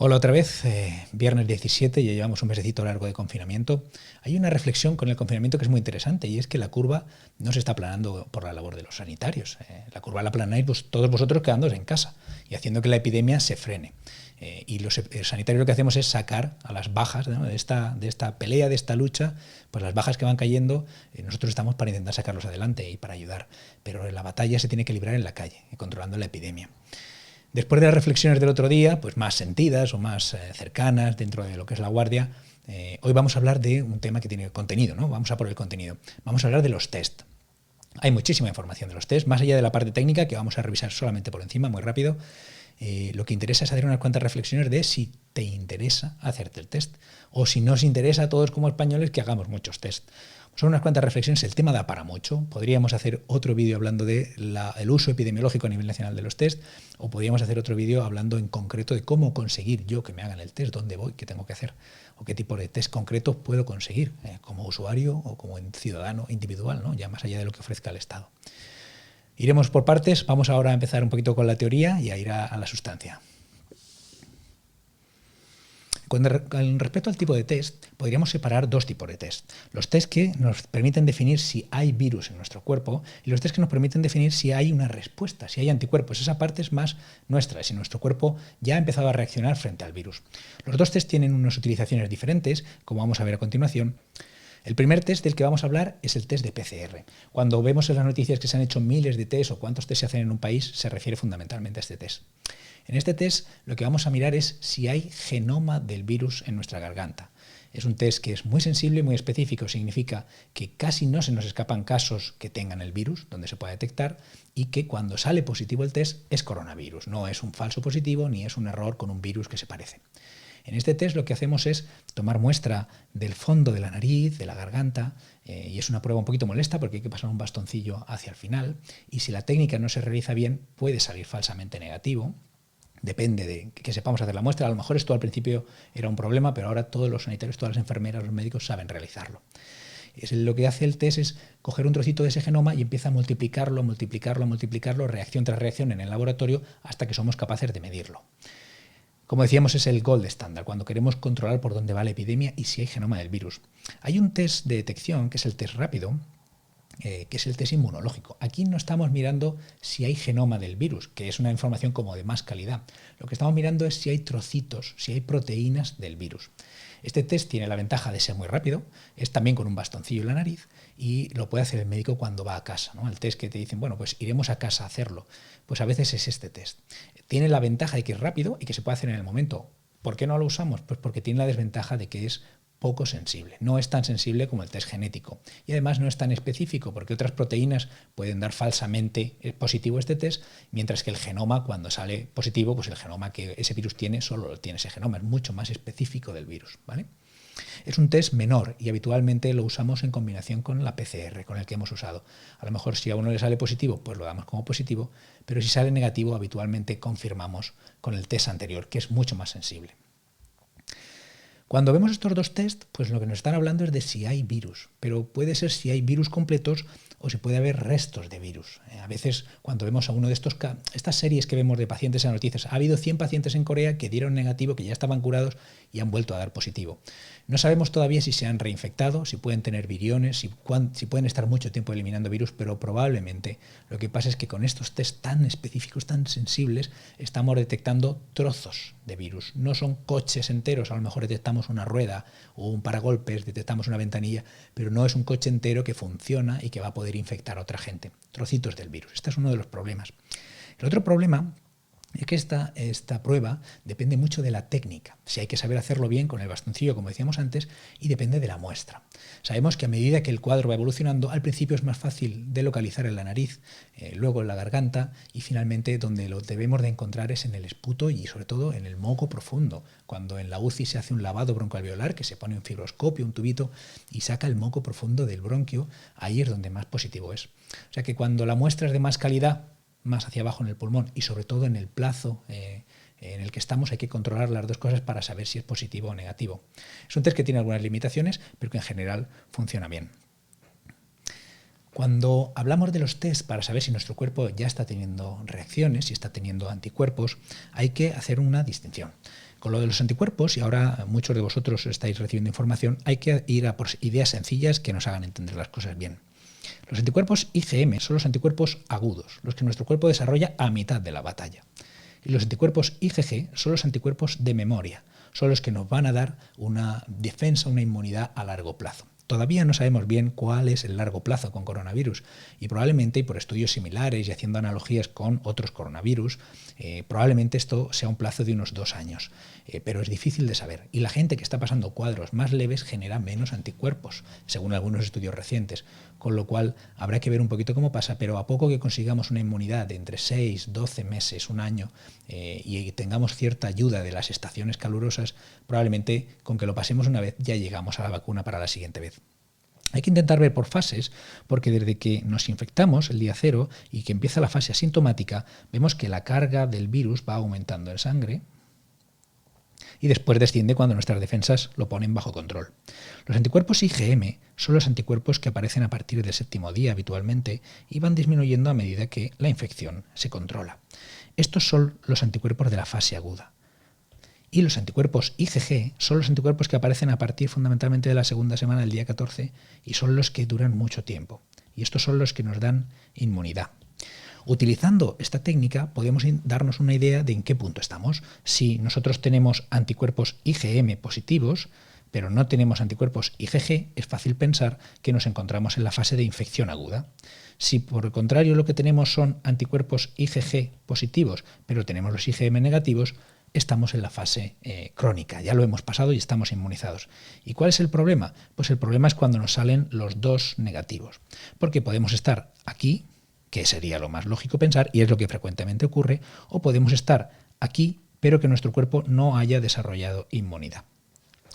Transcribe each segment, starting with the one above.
Hola otra vez, viernes 17, ya llevamos un mesecito largo de confinamiento. Hay una reflexión con el confinamiento que es muy interesante y es que la curva no se está aplanando por la labor de los sanitarios. La curva la aplanáis todos vosotros quedándoos en casa y haciendo que la epidemia se frene. Y los sanitarios lo que hacemos es sacar a las bajas, ¿no?, de esta pelea, de esta lucha, pues las bajas que van cayendo, nosotros estamos para intentar sacarlos adelante y para ayudar. Pero la batalla se tiene que librar en la calle, controlando la epidemia. Después de las reflexiones del otro día, pues más sentidas o más cercanas dentro de lo que es la guardia, hoy vamos a hablar de un tema que tiene contenido, ¿no? Vamos a por el contenido. Vamos a hablar de los test. Hay muchísima información de los test, más allá de la parte técnica que vamos a revisar solamente por encima, muy rápido. Lo que interesa es hacer unas cuantas reflexiones de si te interesa hacerte el test o si nos interesa a todos como españoles que hagamos muchos test. Son unas cuantas reflexiones, el tema da para mucho. Podríamos hacer otro vídeo hablando del uso epidemiológico a nivel nacional de los test, o podríamos hacer otro vídeo hablando en concreto de cómo conseguir yo que me hagan el test, dónde voy, qué tengo que hacer, o qué tipo de test concretos puedo conseguir como usuario o como ciudadano individual, ¿no?, ya más allá de lo que ofrezca el Estado. Iremos por partes, vamos ahora a empezar un poquito con la teoría y a ir a la sustancia. Con respecto al tipo de test, podríamos separar dos tipos de test. Los test que nos permiten definir si hay virus en nuestro cuerpo y los test que nos permiten definir si hay una respuesta, si hay anticuerpos. Esa parte es más nuestra, si nuestro cuerpo ya ha empezado a reaccionar frente al virus. Los dos test tienen unas utilizaciones diferentes, como vamos a ver a continuación. El primer test del que vamos a hablar es el test de PCR. Cuando vemos en las noticias que se han hecho miles de test o cuántos test se hacen en un país, se refiere fundamentalmente a este test. En este test lo que vamos a mirar es si hay genoma del virus en nuestra garganta. Es un test que es muy sensible y muy específico, significa que casi no se nos escapan casos que tengan el virus, donde se pueda detectar, y que cuando sale positivo el test es coronavirus, no es un falso positivo ni es un error con un virus que se parece. En este test lo que hacemos es tomar muestra del fondo de la nariz, de la garganta, y es una prueba un poquito molesta porque hay que pasar un bastoncillo hacia el final, y si la técnica no se realiza bien puede salir falsamente negativo. Depende de que sepamos hacer la muestra. A lo mejor esto al principio era un problema, pero ahora todos los sanitarios, todas las enfermeras, los médicos saben realizarlo. Lo que hace el test es coger un trocito de ese genoma y empieza a multiplicarlo, reacción tras reacción en el laboratorio hasta que somos capaces de medirlo. Como decíamos, es el gold estándar cuando queremos controlar por dónde va la epidemia y si hay genoma del virus. Hay un test de detección, que es el test rápido, que es el test inmunológico. Aquí no estamos mirando si hay genoma del virus, que es una información como de más calidad. Lo que estamos mirando es si hay trocitos, si hay proteínas del virus. Este test tiene la ventaja de ser muy rápido, es también con un bastoncillo en la nariz y lo puede hacer el médico cuando va a casa, ¿no? El test que te dicen, bueno, pues iremos a casa a hacerlo. Pues a veces es este test. Tiene la ventaja de que es rápido y que se puede hacer en el momento. ¿Por qué no lo usamos? Pues porque tiene la desventaja de que es poco sensible. No es tan sensible como el test genético y además no es tan específico porque otras proteínas pueden dar falsamente positivo este test, mientras que el genoma, cuando sale positivo, pues el genoma que ese virus tiene solo lo tiene ese genoma, es mucho más específico del virus, ¿vale? Es un test menor y habitualmente lo usamos en combinación con la PCR, con el que hemos usado. A lo mejor si a uno le sale positivo, pues lo damos como positivo, pero si sale negativo, habitualmente confirmamos con el test anterior, que es mucho más sensible. Cuando vemos estos dos test, pues lo que nos están hablando es de si hay virus, pero puede ser si hay virus completos o si puede haber restos de virus. A veces cuando vemos a uno de estas series que vemos de pacientes en noticias, ha habido 100 pacientes en Corea que dieron negativo, que ya estaban curados y han vuelto a dar positivo. No sabemos todavía si se han reinfectado, si pueden tener viriones, si pueden estar mucho tiempo eliminando virus, pero probablemente lo que pasa es que con estos test tan específicos, tan sensibles, estamos detectando trozos de virus. No son coches enteros, a lo mejor detectamos una rueda o un paragolpes, detectamos una ventanilla, pero no es un coche entero que funciona y que va a poder infectar a otra gente. Trocitos del virus. Este es uno de los problemas. El otro problema es que esta prueba depende mucho de la técnica. Si hay que saber hacerlo bien con el bastoncillo, como decíamos antes, y depende de la muestra. Sabemos que a medida que el cuadro va evolucionando, al principio es más fácil de localizar en la nariz, luego en la garganta y finalmente donde lo debemos de encontrar es en el esputo y sobre todo en el moco profundo. Cuando en la UCI se hace un lavado broncoalveolar, que se pone un fibroscopio, un tubito y saca el moco profundo del bronquio, ahí es donde más positivo es. O sea que cuando la muestra es de más calidad, más hacia abajo en el pulmón y sobre todo en el plazo en el que estamos, hay que controlar las dos cosas para saber si es positivo o negativo. Es un test que tiene algunas limitaciones, pero que en general funciona bien. Cuando hablamos de los test para saber si nuestro cuerpo ya está teniendo reacciones, si está teniendo anticuerpos, hay que hacer una distinción. Con lo de los anticuerpos, y ahora muchos de vosotros estáis recibiendo información, hay que ir a por ideas sencillas que nos hagan entender las cosas bien. Los anticuerpos IgM son los anticuerpos agudos, los que nuestro cuerpo desarrolla a mitad de la batalla. Y los anticuerpos IgG son los anticuerpos de memoria, son los que nos van a dar una defensa, una inmunidad a largo plazo. Todavía no sabemos bien cuál es el largo plazo con coronavirus y probablemente, y por estudios similares y haciendo analogías con otros coronavirus, probablemente esto sea un plazo de unos 2 años, pero es difícil de saber. Y la gente que está pasando cuadros más leves genera menos anticuerpos, según algunos estudios recientes, con lo cual habrá que ver un poquito cómo pasa, pero a poco que consigamos una inmunidad de entre 6, 12 meses, un año, y tengamos cierta ayuda de las estaciones calurosas, probablemente con que lo pasemos una vez ya llegamos a la vacuna para la siguiente vez. Hay que intentar ver por fases, porque desde que nos infectamos el día 0 y que empieza la fase asintomática, vemos que la carga del virus va aumentando en sangre y después desciende cuando nuestras defensas lo ponen bajo control. Los anticuerpos IgM son los anticuerpos que aparecen a partir del 7º día habitualmente y van disminuyendo a medida que la infección se controla. Estos son los anticuerpos de la fase aguda. Y los anticuerpos IgG son los anticuerpos que aparecen a partir fundamentalmente de la segunda semana del día 14 y son los que duran mucho tiempo. Y estos son los que nos dan inmunidad. Utilizando esta técnica podemos darnos una idea de en qué punto estamos. Si nosotros tenemos anticuerpos IgM positivos, pero no tenemos anticuerpos IgG, es fácil pensar que nos encontramos en la fase de infección aguda. Si por el contrario lo que tenemos son anticuerpos IgG positivos, pero tenemos los IgM negativos, estamos en la fase crónica, ya lo hemos pasado y estamos inmunizados. ¿Y cuál es el problema? Pues el problema es cuando nos salen los dos negativos, porque podemos estar aquí, que sería lo más lógico pensar, y es lo que frecuentemente ocurre, o podemos estar aquí, pero que nuestro cuerpo no haya desarrollado inmunidad.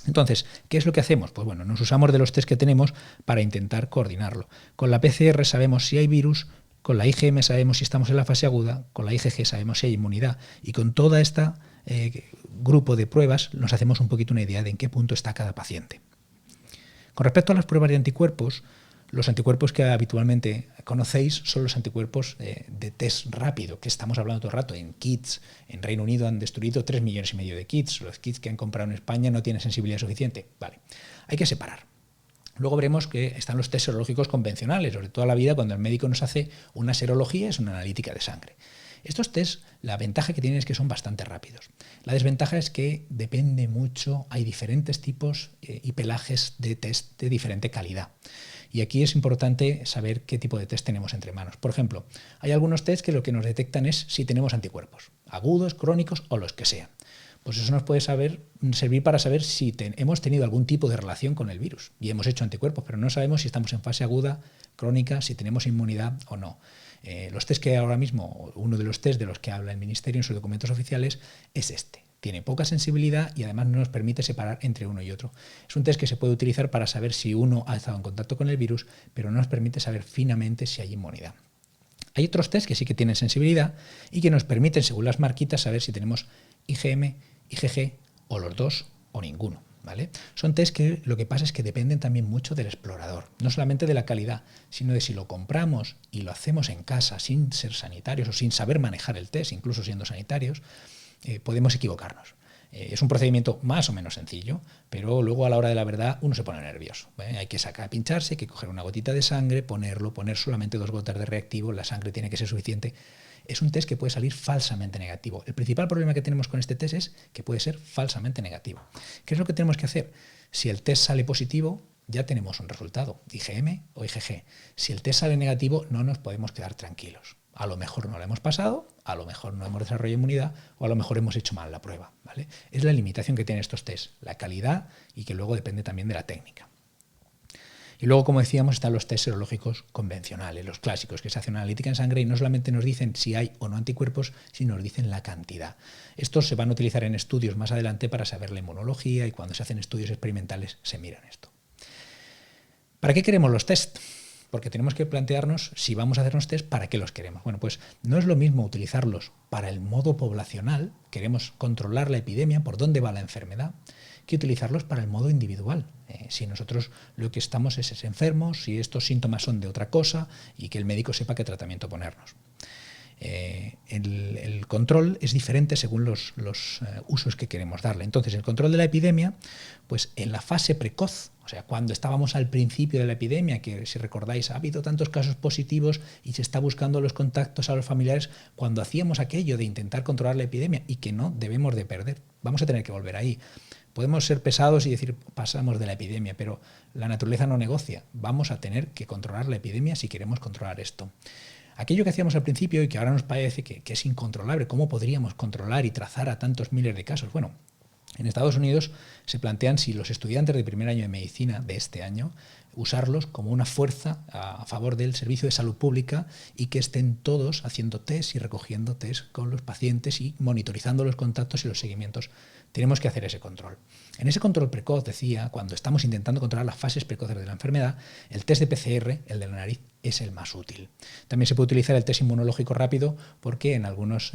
Entonces, ¿qué es lo que hacemos? Pues bueno, nos usamos de los test que tenemos para intentar coordinarlo. Con la PCR sabemos si hay virus, con la IgM sabemos si estamos en la fase aguda, con la IgG sabemos si hay inmunidad, y con toda esta grupo de pruebas nos hacemos un poquito una idea de en qué punto está cada paciente. Con respecto a las pruebas de anticuerpos, los anticuerpos que habitualmente conocéis son los anticuerpos de test rápido, que estamos hablando todo el rato en kits. En Reino Unido han destruido 3,5 millones de kits. Los kits que han comprado en España no tienen sensibilidad suficiente. Vale, hay que separar. Luego veremos que están los test serológicos convencionales, los de toda la vida, cuando el médico nos hace una serología, es una analítica de sangre. Estos test, la ventaja que tienen es que son bastante rápidos. La desventaja es que depende mucho, hay diferentes tipos y pelajes de test de diferente calidad. Y aquí es importante saber qué tipo de test tenemos entre manos. Por ejemplo, hay algunos test que lo que nos detectan es si tenemos anticuerpos, agudos, crónicos o los que sean. Pues eso nos puede servir para saber si hemos tenido algún tipo de relación con el virus y hemos hecho anticuerpos, pero no sabemos si estamos en fase aguda, crónica, si tenemos inmunidad o no. Los test que ahora mismo, uno de los test de los que habla el Ministerio en sus documentos oficiales es este. Tiene poca sensibilidad y además no nos permite separar entre uno y otro. Es un test que se puede utilizar para saber si uno ha estado en contacto con el virus, pero no nos permite saber finamente si hay inmunidad. Hay otros test que sí que tienen sensibilidad y que nos permiten, según las marquitas, saber si tenemos IgM, IgG o los dos o ninguno. ¿Vale? Son test que lo que pasa es que dependen también mucho del explorador, no solamente de la calidad, sino de si lo compramos y lo hacemos en casa sin ser sanitarios o sin saber manejar el test, incluso siendo sanitarios, podemos equivocarnos. Es un procedimiento más o menos sencillo, pero luego a la hora de la verdad uno se pone nervioso. Hay que pincharse, hay que coger una gotita de sangre, poner solamente 2 gotas de reactivo, la sangre tiene que ser suficiente. Es un test que puede salir falsamente negativo. El principal problema que tenemos con este test es que puede ser falsamente negativo. ¿Qué es lo que tenemos que hacer? Si el test sale positivo, ya tenemos un resultado, IgM o IgG. Si el test sale negativo, no nos podemos quedar tranquilos. A lo mejor no lo hemos pasado, a lo mejor no hemos desarrollado inmunidad o a lo mejor hemos hecho mal la prueba. ¿Vale? Es la limitación que tienen estos test, la calidad y que luego depende también de la técnica. Y luego, como decíamos, están los test serológicos convencionales, los clásicos, que se hace una analítica en sangre y no solamente nos dicen si hay o no anticuerpos, sino nos dicen la cantidad. Estos se van a utilizar en estudios más adelante para saber la inmunología y cuando se hacen estudios experimentales se miran esto. ¿Para qué queremos los test? Porque tenemos que plantearnos si vamos a hacernos test, ¿para qué los queremos? Bueno, pues no es lo mismo utilizarlos para el modo poblacional, queremos controlar la epidemia, por dónde va la enfermedad, que utilizarlos para el modo individual. Si nosotros lo que estamos es enfermos, si estos síntomas son de otra cosa y que el médico sepa qué tratamiento ponernos. El el control es diferente según los usos que queremos darle. Entonces, el control de la epidemia, pues en la fase precoz, o sea, cuando estábamos al principio de la epidemia, que si recordáis, ha habido tantos casos positivos y se está buscando los contactos a los familiares, cuando hacíamos aquello de intentar controlar la epidemia y que no debemos de perder, vamos a tener que volver ahí. Podemos ser pesados y decir, pasamos de la epidemia, pero la naturaleza no negocia. Vamos a tener que controlar la epidemia si queremos controlar esto. Aquello que hacíamos al principio y que ahora nos parece que es incontrolable, ¿cómo podríamos controlar y trazar a tantos miles de casos? Bueno, en Estados Unidos se plantean si los estudiantes de primer año de medicina de este año usarlos como una fuerza a favor del servicio de salud pública y que estén todos haciendo test y recogiendo test con los pacientes y monitorizando los contactos y los seguimientos. Tenemos que hacer ese control. En ese control precoz, decía, cuando estamos intentando controlar las fases precoces de la enfermedad, el test de PCR, el de la nariz, es el más útil. También se puede utilizar el test inmunológico rápido porque en algunas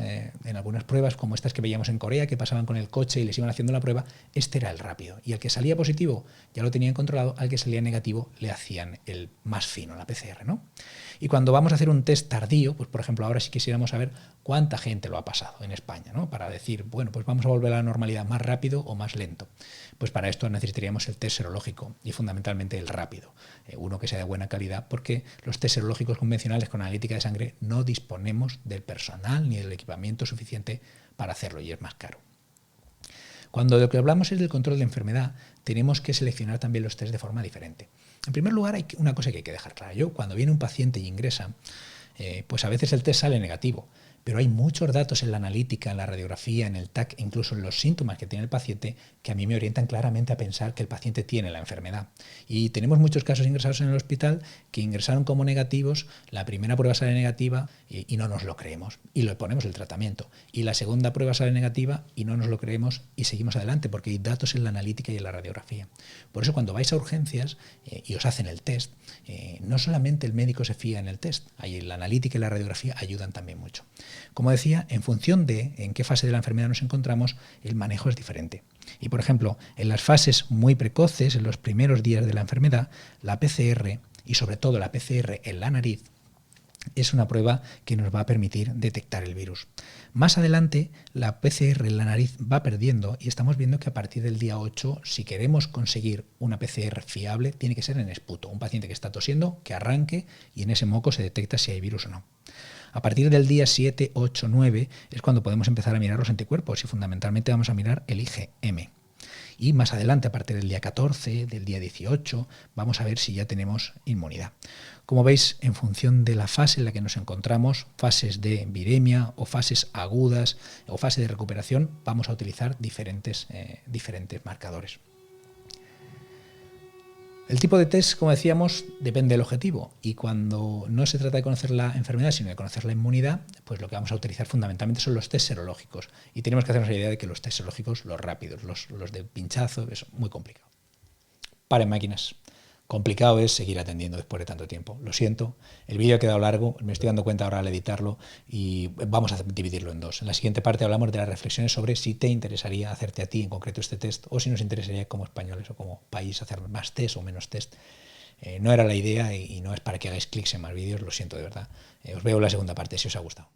pruebas, como estas que veíamos en Corea, que pasaban con el coche y les iban haciendo la prueba, este era el rápido. Y el que salía positivo ya lo tenían controlado, al que salía negativo le hacían el más fino, la PCR, ¿no? Y cuando vamos a hacer un test tardío, pues por ejemplo, ahora si quisiéramos saber cuánta gente lo ha pasado en España, ¿no? Para decir, bueno, pues vamos a volver a la normalidad más rápido o más lento. Pues para esto necesitaríamos el test serológico y fundamentalmente el rápido, uno que sea de buena calidad, porque los test serológicos convencionales con analítica de sangre no disponemos del personal ni del equipamiento suficiente para hacerlo y es más caro. Cuando lo que hablamos es del control de la enfermedad, tenemos que seleccionar también los test de forma diferente. En primer lugar, hay una cosa que hay que dejar clara. Cuando viene un paciente y ingresa, pues a veces el test sale negativo, pero hay muchos datos en la analítica, en la radiografía, en el TAC, incluso en los síntomas que tiene el paciente, que a mí me orientan claramente a pensar que el paciente tiene la enfermedad. Y tenemos muchos casos ingresados en el hospital que ingresaron como negativos, la primera prueba sale negativa y no nos lo creemos, y le ponemos el tratamiento. Y la segunda prueba sale negativa y no nos lo creemos y seguimos adelante, porque hay datos en la analítica y en la radiografía. Por eso cuando vais a urgencias y os hacen el test, no solamente el médico se fía en el test, ahí la analítica y la radiografía ayudan también mucho. Como decía, en función de en qué fase de la enfermedad nos encontramos, el manejo es diferente. Y por ejemplo, en las fases muy precoces, en los primeros días de la enfermedad, la PCR, y sobre todo la PCR en la nariz, es una prueba que nos va a permitir detectar el virus. Más adelante, la PCR en la nariz va perdiendo y estamos viendo que a partir del día 8, si queremos conseguir una PCR fiable, tiene que ser en esputo. Un paciente que está tosiendo, que arranque y en ese moco se detecta si hay virus o no. A partir del día 7, 8, 9 es cuando podemos empezar a mirar los anticuerpos y fundamentalmente vamos a mirar el IgM. Y más adelante, a partir del día 14, del día 18, vamos a ver si ya tenemos inmunidad. Como veis, en función de la fase en la que nos encontramos, fases de viremia o fases agudas o fase de recuperación, vamos a utilizar diferentes marcadores. El tipo de test, como decíamos, depende del objetivo y cuando no se trata de conocer la enfermedad, sino de conocer la inmunidad, pues lo que vamos a utilizar fundamentalmente son los test serológicos y tenemos que hacernos la idea de que los test serológicos, los rápidos, los de pinchazo, es muy complicado. Paren máquinas. Complicado es seguir atendiendo después de tanto tiempo. Lo siento, el vídeo ha quedado largo, me estoy dando cuenta ahora al editarlo y vamos a dividirlo en dos. En la siguiente parte hablamos de las reflexiones sobre si te interesaría hacerte a ti en concreto este test o si nos interesaría como españoles o como país hacer más test o menos test. No era la idea y no es para que hagáis clics en más vídeos, lo siento de verdad. Os veo en la segunda parte si os ha gustado.